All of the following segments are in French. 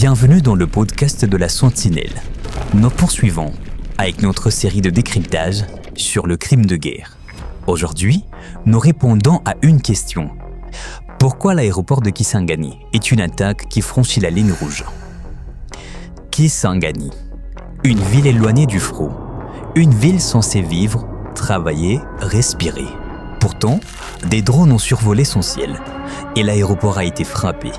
Bienvenue dans le podcast de la Sentinelle. Nous poursuivons avec notre série de décryptage sur le crime de guerre. Aujourd'hui, nous répondons à une question. Pourquoi l'aéroport de Kisangani est une attaque qui franchit la ligne rouge? Kisangani, une ville éloignée du front, une ville censée vivre, travailler, respirer. Pourtant, des drones ont survolé son ciel et l'aéroport a été frappé.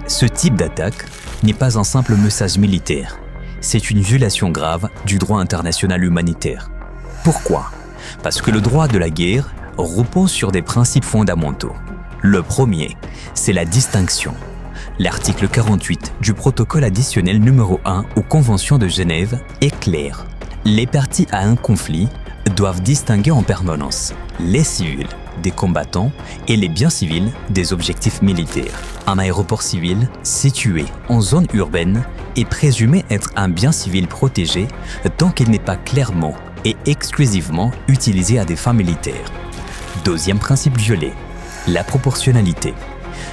Ce type d'attaque n'est pas un simple message militaire, c'est une violation grave du droit international humanitaire. Pourquoi? Parce que le droit de la guerre repose sur des principes fondamentaux. Le premier, c'est la distinction. L'article 48 du protocole additionnel numéro 1 aux conventions de Genève est clair. Les parties à un conflit doivent distinguer en permanence les civils des combattants et les biens civils des objectifs militaires. Un aéroport civil situé en zone urbaine est présumé être un bien civil protégé tant qu'il n'est pas clairement et exclusivement utilisé à des fins militaires. Deuxième principe violé, la proportionnalité.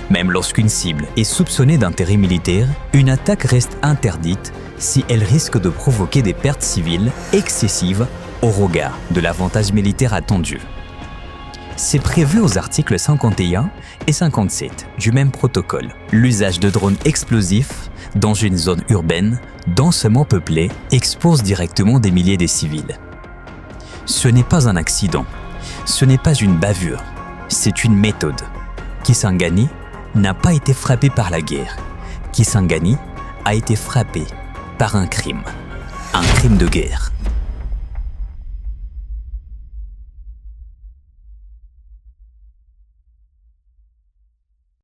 Même lorsqu'une cible est soupçonnée d'intérêt militaire, une attaque reste interdite si elle risque de provoquer des pertes civiles excessives au regard de l'avantage militaire attendu. C'est prévu aux articles 51 et 57 du même protocole. L'usage de drones explosifs dans une zone urbaine densément peuplée expose directement des milliers de civils. Ce n'est pas un accident, ce n'est pas une bavure, c'est une méthode. Kisangani n'a pas été frappé par la guerre. Kisangani a été frappé par un crime de guerre.